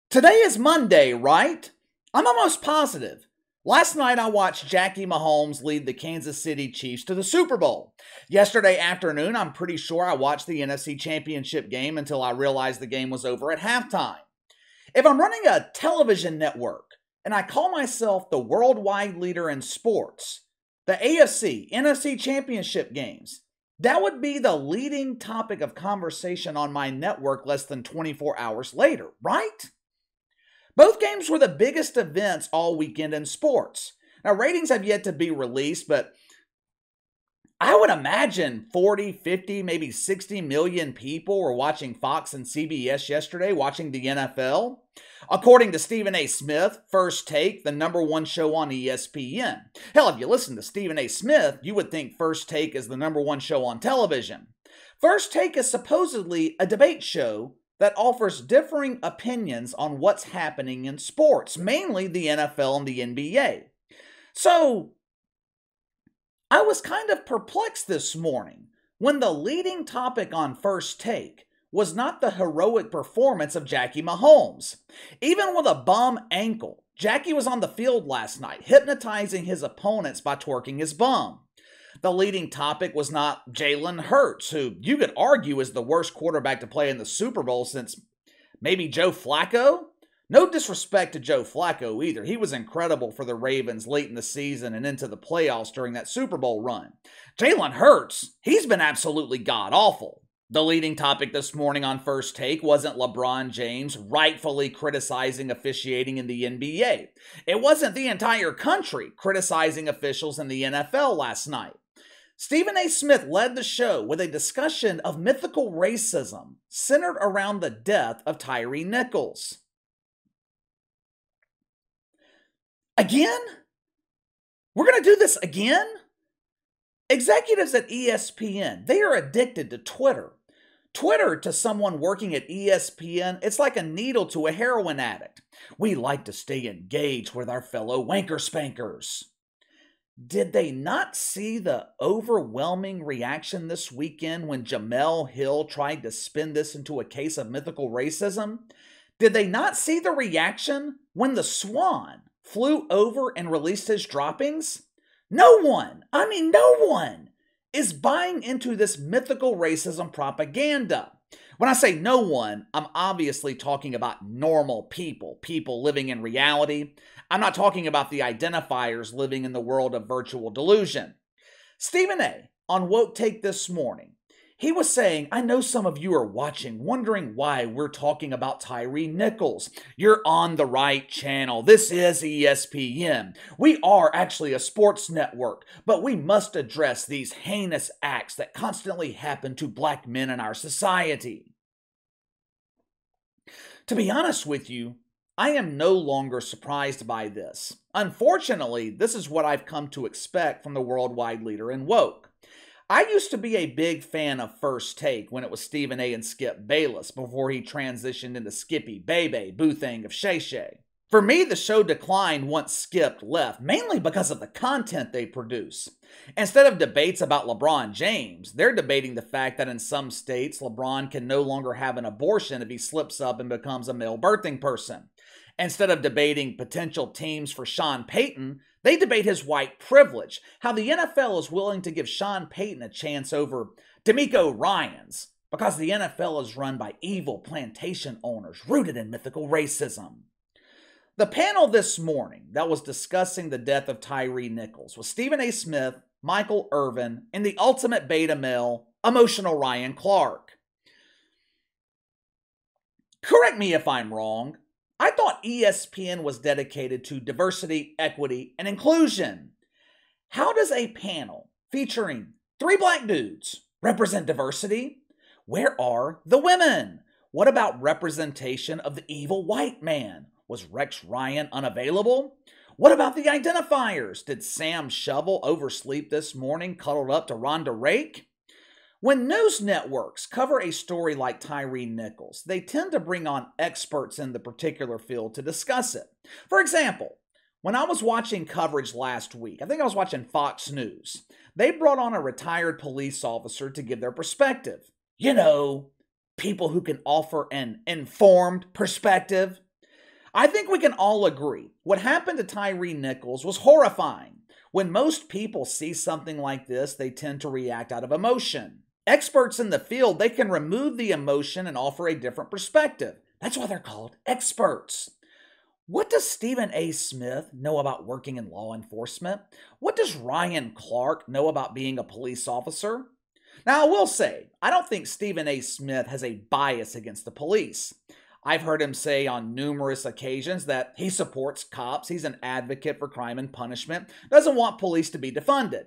Today is Monday, right? I'm almost positive. Last night I watched Jackie Mahomes lead the Kansas City Chiefs to the Super Bowl. Yesterday afternoon, I'm pretty sure I watched the NFC Championship game until I realized the game was over at halftime. If I'm running a television network and I call myself the worldwide leader in sports, the AFC, NFC Championship games, that would be the leading topic of conversation on my network less than 24 hours later, right? Both games were the biggest events all weekend in sports. Now, ratings have yet to be released, but I would imagine 40, 50, maybe 60 million people were watching Fox and CBS yesterday, watching the NFL. According to Stephen A. Smith, First Take, the #1 show on ESPN. Hell, if you listen to Stephen A. Smith, you would think First Take is the #1 show on television. First Take is supposedly a debate show that offers differing opinions on what's happening in sports, mainly the NFL and the NBA. So, I was kind of perplexed this morning when the leading topic on First Take was not the heroic performance of Jackie Mahomes. Even with a bum ankle, Jackie was on the field last night, hypnotizing his opponents by twerking his bum. The leading topic was not Jalen Hurts, who you could argue is the worst quarterback to play in the Super Bowl since maybe Joe Flacco. No disrespect to Joe Flacco either. He was incredible for the Ravens late in the season and into the playoffs during that Super Bowl run. Jalen Hurts, he's been absolutely god-awful. The leading topic this morning on First Take wasn't LeBron James rightfully criticizing officiating in the NBA. It wasn't the entire country criticizing officials in the NFL last night. Stephen A. Smith led the show with a discussion of mythical racism centered around the death of Tyre Nichols. Again? We're going to do this again? Executives at ESPN, they are addicted to Twitter. Twitter, to someone working at ESPN, it's like a needle to a heroin addict. We like to stay engaged with our fellow wanker spankers. Did they not see the overwhelming reaction this weekend when Jamel Hill tried to spin this into a case of mythical racism? Did they not see the reaction when the Swan flew over and released his droppings? No one is buying into this mythical racism propaganda. When I say no one, I'm obviously talking about normal people, people living in reality. I'm not talking about the identifiers living in the world of virtual delusion. Stephen A. on Woke Take this morning, he was saying, I know some of you are watching, wondering why we're talking about Tyre Nichols. You're on the right channel. This is ESPN. We are actually a sports network, but we must address these heinous acts that constantly happen to black men in our society. To be honest with you, I am no longer surprised by this. Unfortunately, this is what I've come to expect from the worldwide leader in woke. I used to be a big fan of First Take when it was Stephen A. and Skip Bayless before he transitioned into Skippy Bebe, Boothang of Shay Shay. For me, the show declined once Skip left, mainly because of the content they produce. Instead of debates about LeBron James, they're debating the fact that in some states, LeBron can no longer have an abortion if he slips up and becomes a male birthing person. Instead of debating potential teams for Sean Payton, they debate his white privilege, how the NFL is willing to give Sean Payton a chance over D'Amico Ryans, because the NFL is run by evil plantation owners rooted in mythical racism. The panel this morning that was discussing the death of Tyre Nichols was Stephen A. Smith, Michael Irvin, and the ultimate beta male, emotional Ryan Clark. Correct me if I'm wrong. I thought ESPN was dedicated to diversity, equity, and inclusion. How does a panel featuring 3 black dudes represent diversity? Where are the women? What about representation of the evil white man? Was Rex Ryan unavailable? What about the identifiers? Did Sam Shovel oversleep this morning, cuddled up to Rhonda Rake? When news networks cover a story like Tyre Nichols, they tend to bring on experts in the particular field to discuss it. For example, when I was watching coverage last week, I think I was watching Fox News, they brought on a retired police officer to give their perspective. You know, people who can offer an informed perspective. I think we can all agree what happened to Tyre Nichols was horrifying. When most people see something like this, they tend to react out of emotion. Experts in the field, they can remove the emotion and offer a different perspective. That's why they're called experts. What does Stephen A. Smith know about working in law enforcement? What does Ryan Clark know about being a police officer? Now, I will say, I don't think Stephen A. Smith has a bias against the police. I've heard him say on numerous occasions that he supports cops, he's an advocate for crime and punishment, doesn't want police to be defunded.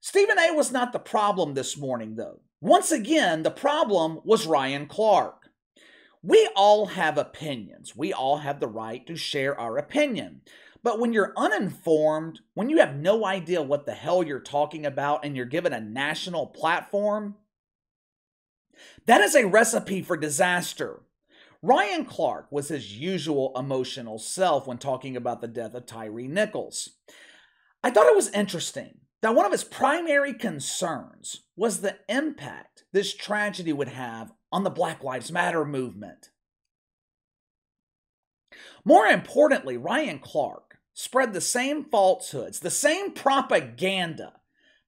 Stephen A. was not the problem this morning, though. Once again, the problem was Ryan Clark. We all have opinions. We all have the right to share our opinion. But when you're uninformed, when you have no idea what the hell you're talking about and you're given a national platform, that is a recipe for disaster. Ryan Clark was his usual emotional self when talking about the death of Tyre Nichols. I thought it was interesting that one of his primary concerns was the impact this tragedy would have on the Black Lives Matter movement. More importantly, Ryan Clark spread the same falsehoods, the same propaganda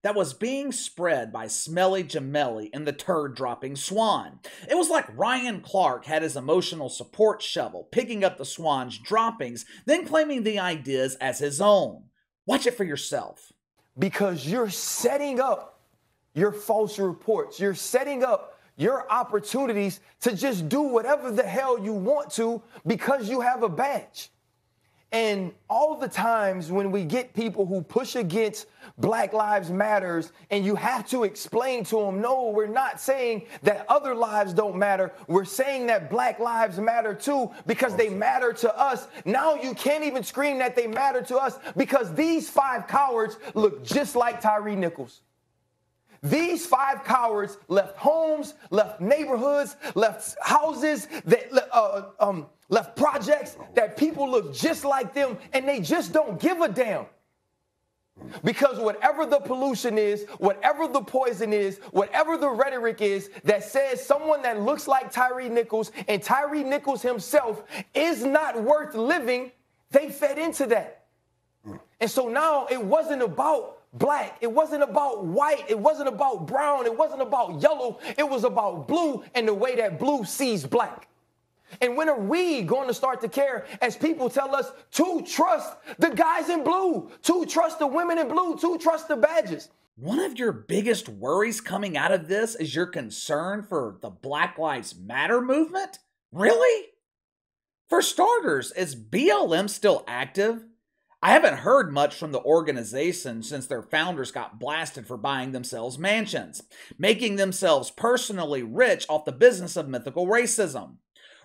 that was being spread by Smelly Gemelli and the turd-dropping Swan. It was like Ryan Clark had his emotional support shovel, picking up the Swan's droppings, then claiming the ideas as his own. Watch it for yourself. Because you're setting up your false reports. You're setting up your opportunities to just do whatever the hell you want to because you have a badge. And all the times when we get people who push against Black Lives Matters and you have to explain to them, no, we're not saying that other lives don't matter. We're saying that Black Lives matter too because they matter to us. Now you can't even scream that they matter to us because these 5 cowards look just like Tyre Nichols. These 5 cowards left homes, left neighborhoods, left houses, left projects that people look just like them, and they just don't give a damn. Because whatever the pollution is, whatever the poison is, whatever the rhetoric is that says someone that looks like Tyre Nichols and Tyre Nichols himself is not worth living, they fed into that. And so now it wasn't about black, it wasn't about white, it wasn't about brown, it wasn't about yellow, it was about blue and the way that blue sees black. And when are we going to start to care as people tell us to trust the guys in blue, to trust the women in blue, to trust the badges? One of your biggest worries coming out of this is your concern for the Black Lives Matter movement? Really? For starters, is BLM still active? I haven't heard much from the organization since their founders got blasted for buying themselves mansions, making themselves personally rich off the business of mythical racism.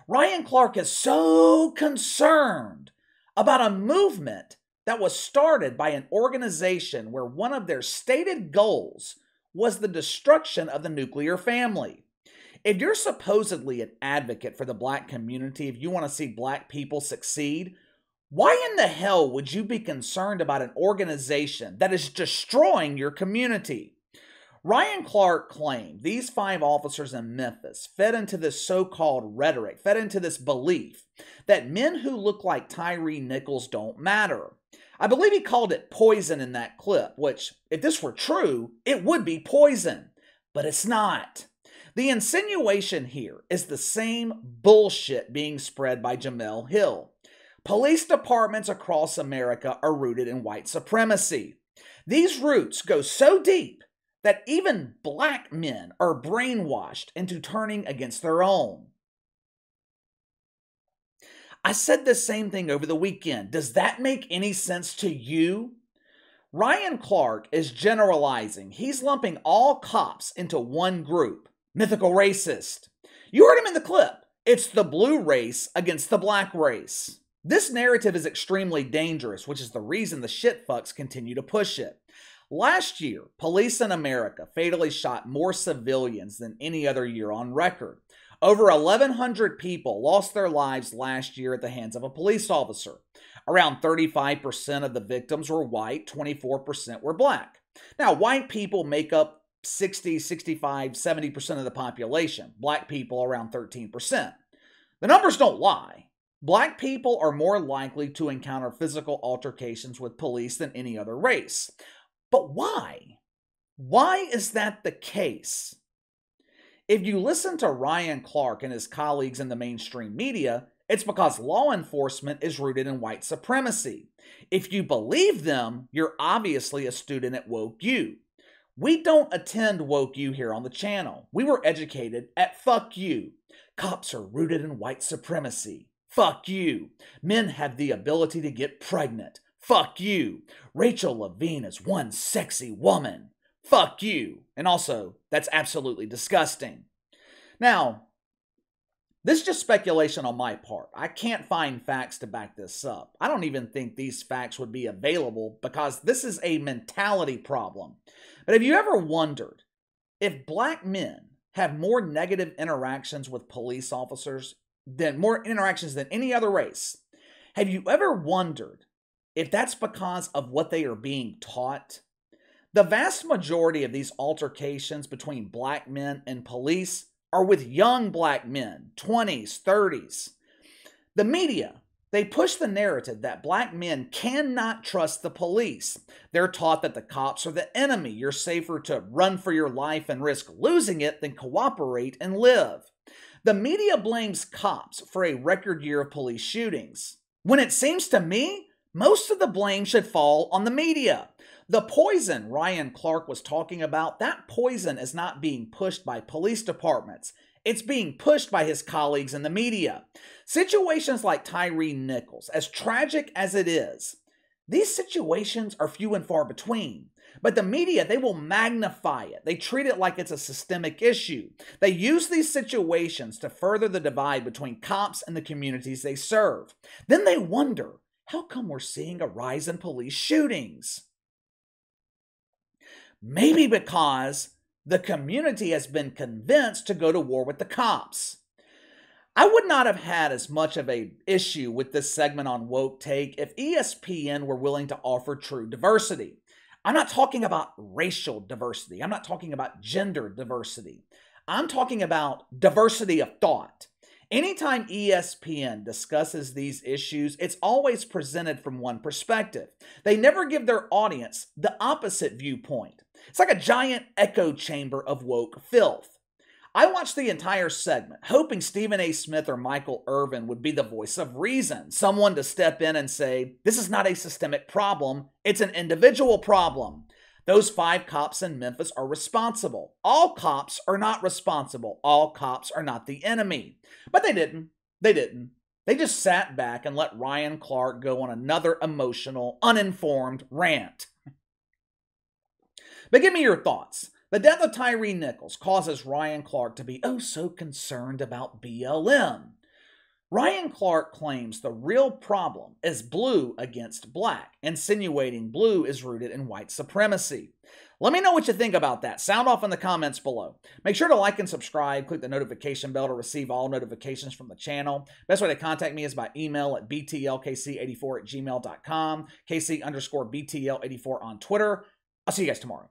Ryan Clark is so concerned about a movement that was started by an organization where one of their stated goals was the destruction of the nuclear family. If you're supposedly an advocate for the black community, if you want to see black people succeed, why in the hell would you be concerned about an organization that is destroying your community? Ryan Clark claimed these 5 officers in Memphis fed into this so-called rhetoric, fed into this belief that men who look like Tyre Nichols don't matter. I believe he called it poison in that clip, which, if this were true, it would be poison. But it's not. The insinuation here is the same bullshit being spread by Jamel Hill. Police departments across America are rooted in white supremacy. These roots go so deep that even black men are brainwashed into turning against their own. I said the same thing over the weekend. Does that make any sense to you? Ryan Clark is generalizing. He's lumping all cops into one group, mythical racist. You heard him in the clip. It's the blue race against the black race. This narrative is extremely dangerous, which is the reason the shitfucks continue to push it. Last year, police in America fatally shot more civilians than any other year on record. Over 1,100 people lost their lives last year at the hands of a police officer. Around 35% of the victims were white, 24% were black. Now, white people make up 60, 65, 70% of the population. Black people around 13%. The numbers don't lie. Black people are more likely to encounter physical altercations with police than any other race. But why? Why is that the case? If you listen to Ryan Clark and his colleagues in the mainstream media, it's because law enforcement is rooted in white supremacy. If you believe them, you're obviously a student at Woke U. We don't attend Woke U here on the channel. We were educated at Fuck You. Cops are rooted in white supremacy. Fuck you. Men have the ability to get pregnant. Fuck you. Rachel Levine is one sexy woman. Fuck you. And also, that's absolutely disgusting. Now, this is just speculation on my part. I can't find facts to back this up. I don't even think these facts would be available because this is a mentality problem. But have you ever wondered if black men have more negative interactions with police officers more interactions than any other race? Have you ever wondered if that's because of what they are being taught? The vast majority of these altercations between black men and police are with young black men, 20s, 30s. The media, they push the narrative that black men cannot trust the police. They're taught that the cops are the enemy. You're safer to run for your life and risk losing it than cooperate and live. The media blames cops for a record year of police shootings, when it seems to me most of the blame should fall on the media. The poison Ryan Clark was talking about, that poison is not being pushed by police departments. It's being pushed by his colleagues in the media. Situations like Tyre Nichols, as tragic as it is, these situations are few and far between. But the media, they will magnify it. They treat it like it's a systemic issue. They use these situations to further the divide between cops and the communities they serve. Then they wonder, how come we're seeing a rise in police shootings? Maybe because the community has been convinced to go to war with the cops. I would not have had as much of an issue with this segment on Woke Take if ESPN were willing to offer true diversity. I'm not talking about racial diversity. I'm not talking about gender diversity. I'm talking about diversity of thought. Anytime ESPN discusses these issues, it's always presented from one perspective. They never give their audience the opposite viewpoint. It's like a giant echo chamber of woke filth. I watched the entire segment, hoping Stephen A. Smith or Michael Irvin would be the voice of reason, someone to step in and say, this is not a systemic problem, it's an individual problem. Those 5 cops in Memphis are responsible. All cops are not responsible. All cops are not the enemy. But they didn't. They just sat back and let Ryan Clark go on another emotional, uninformed rant. But give me your thoughts. The death of Tyre Nichols causes Ryan Clark to be oh so concerned about BLM. Ryan Clark claims the real problem is blue against black, insinuating blue is rooted in white supremacy. Let me know what you think about that. Sound off in the comments below. Make sure to like and subscribe. Click the notification bell to receive all notifications from the channel. Best way to contact me is by email at btlkc84@gmail.com, KC_BTL84 on Twitter. I'll see you guys tomorrow.